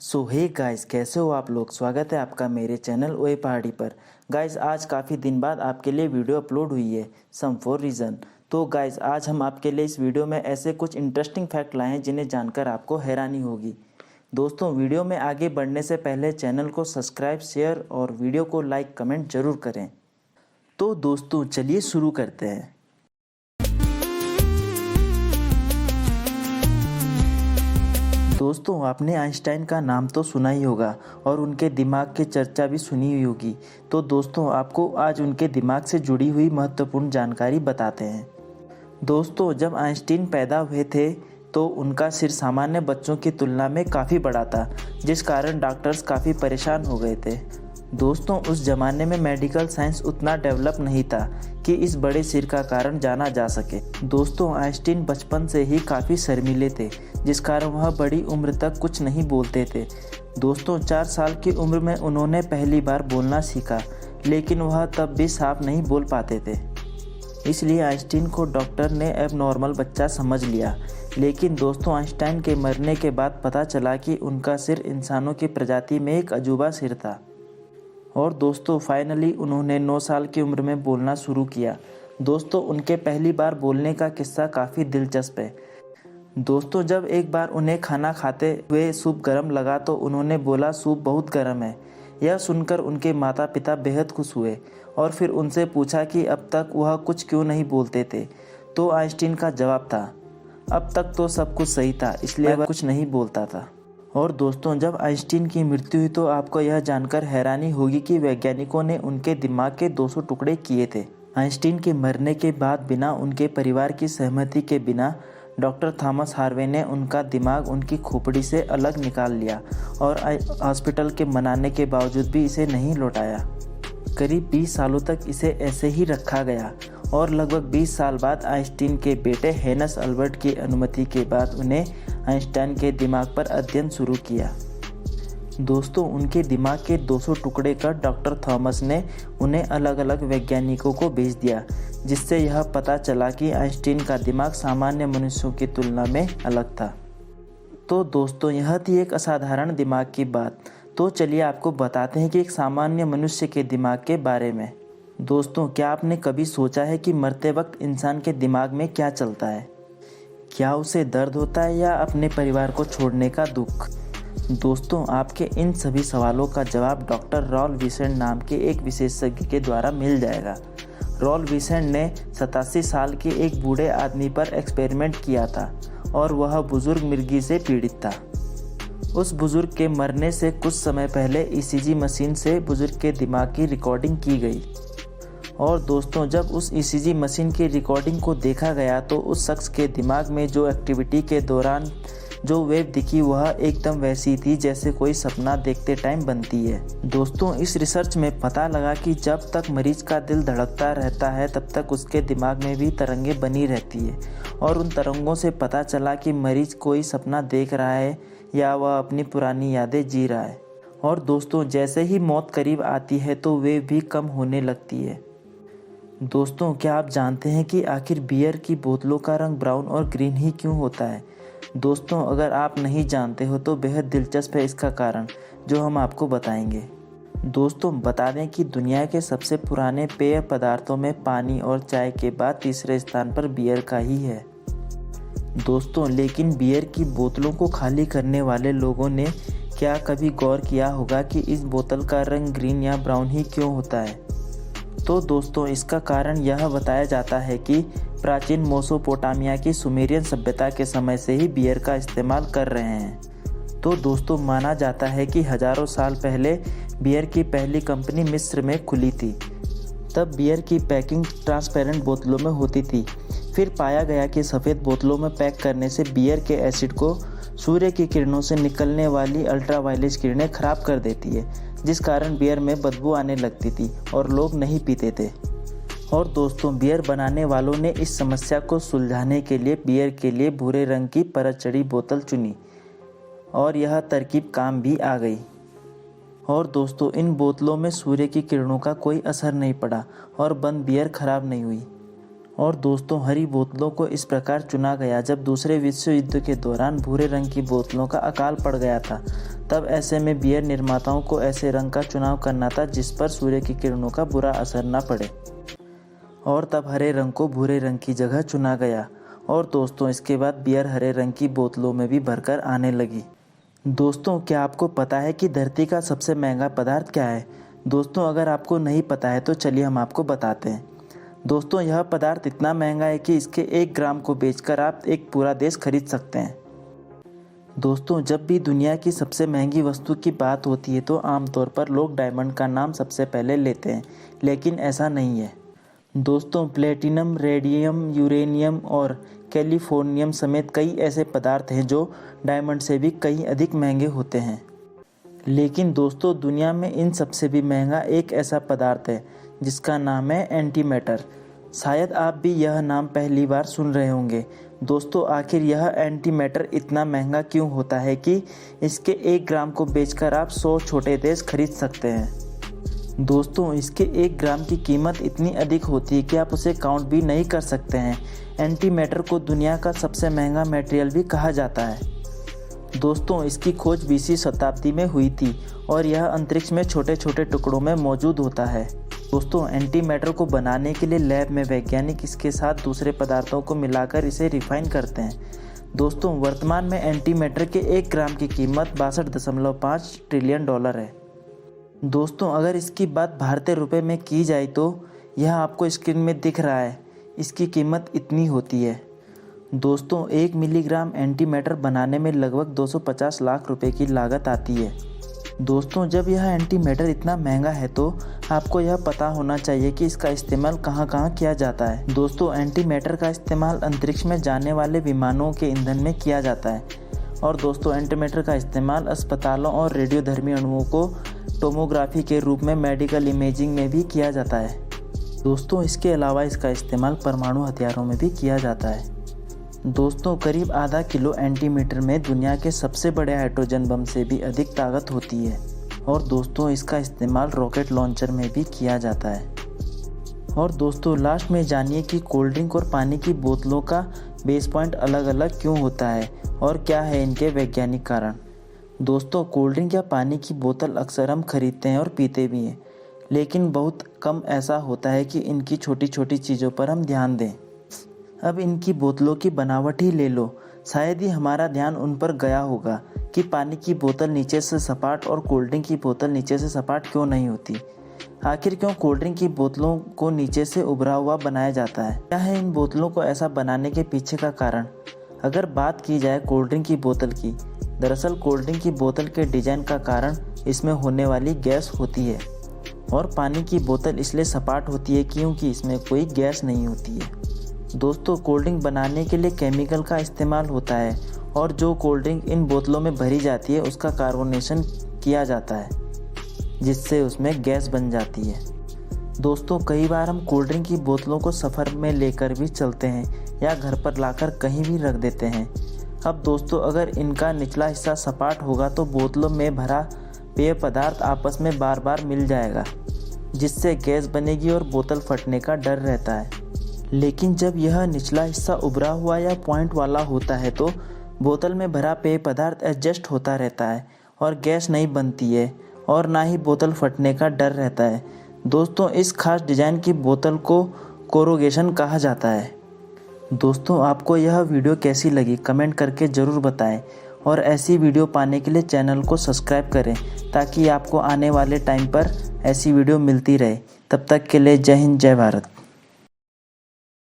सो hey guys, कैसे हो आप लोग। स्वागत है आपका मेरे चैनल ओए पहाड़ी पर। गाइस, आज काफ़ी दिन बाद आपके लिए वीडियो अपलोड हुई है सम फॉर रीज़न। तो गाइस, आज हम आपके लिए इस वीडियो में ऐसे कुछ इंटरेस्टिंग फैक्ट लाए हैं जिन्हें जानकर आपको हैरानी होगी। दोस्तों, वीडियो में आगे बढ़ने से पहले चैनल को सब्सक्राइब, शेयर और वीडियो को लाइक कमेंट ज़रूर करें। तो दोस्तों, चलिए शुरू करते हैं। दोस्तों, आपने आइंस्टाइन का नाम तो सुना ही होगा और उनके दिमाग की चर्चा भी सुनी हुई होगी। तो दोस्तों, आपको आज उनके दिमाग से जुड़ी हुई महत्वपूर्ण जानकारी बताते हैं। दोस्तों, जब आइंस्टीन पैदा हुए थे तो उनका सिर सामान्य बच्चों की तुलना में काफ़ी बड़ा था, जिस कारण डॉक्टर्स काफ़ी परेशान हो गए थे। दोस्तों, उस ज़माने में मेडिकल साइंस उतना डेवलप नहीं था कि इस बड़े सिर का कारण जाना जा सके। दोस्तों, आइंस्टीन बचपन से ही काफ़ी शर्मीले थे, जिस कारण वह बड़ी उम्र तक कुछ नहीं बोलते थे। दोस्तों, 4 साल की उम्र में उन्होंने पहली बार बोलना सीखा, लेकिन वह तब भी साफ नहीं बोल पाते थे। इसलिए आइंस्टीन को डॉक्टर ने एबनॉर्मल बच्चा समझ लिया। लेकिन दोस्तों, आइंस्टाइन के मरने के बाद पता चला कि उनका सिर इंसानों की प्रजाति में एक अजूबा सिर था। और दोस्तों, फाइनली उन्होंने 9 साल की उम्र में बोलना शुरू किया। दोस्तों, उनके पहली बार बोलने का किस्सा काफ़ी दिलचस्प है। दोस्तों, जब एक बार उन्हें खाना खाते हुए सूप गर्म लगा तो उन्होंने बोला, सूप बहुत गर्म है। यह सुनकर उनके माता पिता बेहद खुश हुए और फिर उनसे पूछा कि अब तक वह कुछ क्यों नहीं बोलते थे। तो आइंस्टीन का जवाब था, अब तक तो सब कुछ सही था, इसलिए वह कुछ नहीं बोलता था। और दोस्तों, जब आइंस्टीन की मृत्यु हुई तो आपको यह जानकर हैरानी होगी कि वैज्ञानिकों ने उनके दिमाग के 200 टुकड़े किए थे। आइंस्टीन के मरने के बाद बिना उनके परिवार की सहमति के बिना डॉक्टर थॉमस हार्वे ने उनका दिमाग उनकी खोपड़ी से अलग निकाल लिया और हॉस्पिटल के मनाने के बावजूद भी इसे नहीं लौटाया। करीब 20 सालों तक इसे ऐसे ही रखा गया और लगभग 20 साल बाद आइंस्टीन के बेटे हेनस अल्बर्ट की अनुमति के बाद उन्हें आइंस्टाइन के दिमाग पर अध्ययन शुरू किया। दोस्तों, उनके दिमाग के 200 टुकड़े कर डॉक्टर थॉमस ने उन्हें अलग अलग वैज्ञानिकों को भेज दिया, जिससे यह पता चला कि आइंस्टीन का दिमाग सामान्य मनुष्यों की तुलना में अलग था। तो दोस्तों, यह थी एक असाधारण दिमाग की बात। तो चलिए आपको बताते हैं कि एक सामान्य मनुष्य के दिमाग के बारे में। दोस्तों, क्या आपने कभी सोचा है कि मरते वक्त इंसान के दिमाग में क्या चलता है? क्या उसे दर्द होता है या अपने परिवार को छोड़ने का दुख? दोस्तों, आपके इन सभी सवालों का जवाब डॉक्टर रॉल विसेंट नाम के एक विशेषज्ञ के द्वारा मिल जाएगा। रॉल विसेंट ने 87 साल के एक बूढ़े आदमी पर एक्सपेरिमेंट किया था और वह बुजुर्ग मिर्गी से पीड़ित था। उस बुजुर्ग के मरने से कुछ समय पहले ईसीजी मशीन से बुजुर्ग के दिमाग की रिकॉर्डिंग की गई। और दोस्तों, जब उस ईसीजी मशीन की रिकॉर्डिंग को देखा गया तो उस शख्स के दिमाग में जो एक्टिविटी के दौरान जो वेव दिखी वह एकदम वैसी थी जैसे कोई सपना देखते टाइम बनती है। दोस्तों, इस रिसर्च में पता लगा कि जब तक मरीज का दिल धड़कता रहता है तब तक उसके दिमाग में भी तरंगें बनी रहती है और उन तरंगों से पता चला कि मरीज कोई सपना देख रहा है या वह अपनी पुरानी यादें जी रहा है। और दोस्तों, जैसे ही मौत करीब आती है तो वेव भी कम होने लगती है। दोस्तों, क्या आप जानते हैं कि आखिर बियर की बोतलों का रंग ब्राउन और ग्रीन ही क्यों होता है? दोस्तों, अगर आप नहीं जानते हो तो बेहद दिलचस्प है इसका कारण, जो हम आपको बताएंगे। दोस्तों, बता दें कि दुनिया के सबसे पुराने पेय पदार्थों में पानी और चाय के बाद तीसरे स्थान पर बियर का ही है। दोस्तों, लेकिन बियर की बोतलों को खाली करने वाले लोगों ने क्या कभी गौर किया होगा कि इस बोतल का रंग ग्रीन या ब्राउन ही क्यों होता है? तो दोस्तों, इसका कारण यह बताया जाता है कि प्राचीन मेसोपोटामिया की सुमेरियन सभ्यता के समय से ही बियर का इस्तेमाल कर रहे हैं। तो दोस्तों, माना जाता है कि हजारों साल पहले बियर की पहली कंपनी मिस्र में खुली थी। तब बियर की पैकिंग ट्रांसपेरेंट बोतलों में होती थी। फिर पाया गया कि सफ़ेद बोतलों में पैक करने से बियर के एसिड को सूर्य की किरणों से निकलने वाली अल्ट्रावायलेट किरणें खराब कर देती है, जिस कारण बियर में बदबू आने लगती थी और लोग नहीं पीते थे। और दोस्तों, बियर बनाने वालों ने इस समस्या को सुलझाने के लिए बियर के लिए भूरे रंग की परत चढ़ी बोतल चुनी और यह तरकीब काम भी आ गई। और दोस्तों, इन बोतलों में सूर्य की किरणों का कोई असर नहीं पड़ा और बंद बियर खराब नहीं हुई। और दोस्तों हरी बोतलों को इस प्रकार चुना गया जब दूसरे विश्व युद्ध के दौरान भूरे रंग की बोतलों का अकाल पड़ गया था। तब ऐसे में बियर निर्माताओं को ऐसे रंग का चुनाव करना था जिस पर सूर्य की किरणों का बुरा असर न पड़े, और तब हरे रंग को भूरे रंग की जगह चुना गया। और दोस्तों इसके बाद बियर हरे रंग की बोतलों में भी भरकर आने लगी। दोस्तों क्या आपको पता है कि धरती का सबसे महंगा पदार्थ क्या है? दोस्तों अगर आपको नहीं पता है तो चलिए हम आपको बताते हैं। दोस्तों यह पदार्थ इतना महंगा है कि इसके 1 ग्राम को बेचकर आप एक पूरा देश खरीद सकते हैं। दोस्तों जब भी दुनिया की सबसे महंगी वस्तु की बात होती है तो आमतौर पर लोग डायमंड का नाम सबसे पहले लेते हैं, लेकिन ऐसा नहीं है। दोस्तों प्लेटिनम, रेडियम, यूरेनियम और कैलिफोर्नियम समेत कई ऐसे पदार्थ हैं जो डायमंड से भी कहीं अधिक महंगे होते हैं। लेकिन दोस्तों दुनिया में इन सबसे भी महंगा एक ऐसा पदार्थ है जिसका नाम है एंटी मैटर। शायद आप भी यह नाम पहली बार सुन रहे होंगे। दोस्तों आखिर यह एंटी मैटर इतना महंगा क्यों होता है कि इसके 1 ग्राम को बेचकर आप 100 छोटे देश खरीद सकते हैं? दोस्तों इसके 1 ग्राम की कीमत इतनी अधिक होती है कि आप उसे काउंट भी नहीं कर सकते हैं। एंटी मैटर को दुनिया का सबसे महंगा मटेरियल भी कहा जाता है। दोस्तों इसकी खोज 20वीं शताब्दी में हुई थी और यह अंतरिक्ष में छोटे छोटे टुकड़ों में मौजूद होता है। दोस्तों एंटी मैटर को बनाने के लिए लैब में वैज्ञानिक इसके साथ दूसरे पदार्थों को मिलाकर इसे रिफाइन करते हैं। दोस्तों वर्तमान में एंटी मैटर के 1 ग्राम की कीमत $62.5 ट्रिलियन है। दोस्तों अगर इसकी बात भारतीय रुपए में की जाए तो यह आपको स्क्रीन में दिख रहा है, इसकी कीमत इतनी होती है। दोस्तों 1 मिलीग्राम एंटी मैटर बनाने में लगभग 250 लाख रुपए की लागत आती है। दोस्तों जब यह एंटी मैटर इतना महंगा है तो आपको यह पता होना चाहिए कि इसका इस्तेमाल कहाँ कहाँ किया जाता है। दोस्तों एंटी मैटर का इस्तेमाल अंतरिक्ष में जाने वाले विमानों के ईंधन में किया जाता है। और दोस्तों एंटी मैटर का इस्तेमाल अस्पतालों और रेडियोधर्मी अणुओं को टोमोग्राफी के रूप में मेडिकल इमेजिंग में भी किया जाता है। दोस्तों इसके अलावा इसका इस्तेमाल परमाणु हथियारों में भी किया जाता है। दोस्तों करीब आधा किलो एंटी मैटर में दुनिया के सबसे बड़े हाइड्रोजन बम से भी अधिक ताकत होती है। और दोस्तों इसका इस्तेमाल रॉकेट लॉन्चर में भी किया जाता है। और दोस्तों लास्ट में जानिए कि कोल्ड ड्रिंक और पानी की बोतलों का बेस पॉइंट अलग अलग क्यों होता है और क्या है इनके वैज्ञानिक कारण। दोस्तों कोल्ड ड्रिंक या पानी की बोतल अक्सर हम खरीदते हैं और पीते भी हैं, लेकिन बहुत कम ऐसा होता है कि इनकी छोटी छोटी चीज़ों पर हम ध्यान दें। अब इनकी बोतलों की बनावट ही ले लो, शायद ही हमारा ध्यान उन पर गया होगा कि पानी की बोतल नीचे से सपाट और कोल्ड ड्रिंक की बोतल नीचे से सपाट क्यों नहीं होती। आखिर क्यों कोल्ड ड्रिंक की बोतलों को नीचे से उभरा हुआ बनाया जाता है? क्या है इन बोतलों को ऐसा बनाने के पीछे का कारण? अगर बात की जाए कोल्ड ड्रिंक की बोतल की, दरअसल कोल्ड ड्रिंक की बोतल के डिजाइन का कारण इसमें होने वाली गैस होती है। और पानी की बोतल इसलिए सपाट होती है क्योंकि इसमें कोई गैस नहीं होती है। दोस्तों कोल्ड ड्रिंक बनाने के लिए केमिकल का इस्तेमाल होता है और जो कोल्ड ड्रिंक इन बोतलों में भरी जाती है उसका कार्बोनेशन किया जाता है, जिससे उसमें गैस बन जाती है। दोस्तों कई बार हम कोल्ड ड्रिंक की बोतलों को सफ़र में लेकर भी चलते हैं या घर पर लाकर कहीं भी रख देते हैं। अब दोस्तों अगर इनका निचला हिस्सा सपाट होगा तो बोतलों में भरा पेय पदार्थ आपस में बार बार मिल जाएगा, जिससे गैस बनेगी और बोतल फटने का डर रहता है। लेकिन जब यह निचला हिस्सा उभरा हुआ या पॉइंट वाला होता है तो बोतल में भरा पेय पदार्थ एडजस्ट होता रहता है और गैस नहीं बनती है और ना ही बोतल फटने का डर रहता है। दोस्तों इस खास डिज़ाइन की बोतल को कोरोगेशन कहा जाता है। दोस्तों आपको यह वीडियो कैसी लगी कमेंट करके ज़रूर बताएं और ऐसी वीडियो पाने के लिए चैनल को सब्सक्राइब करें ताकि आपको आने वाले टाइम पर ऐसी वीडियो मिलती रहे। तब तक के लिए जय हिंद, जय भारत।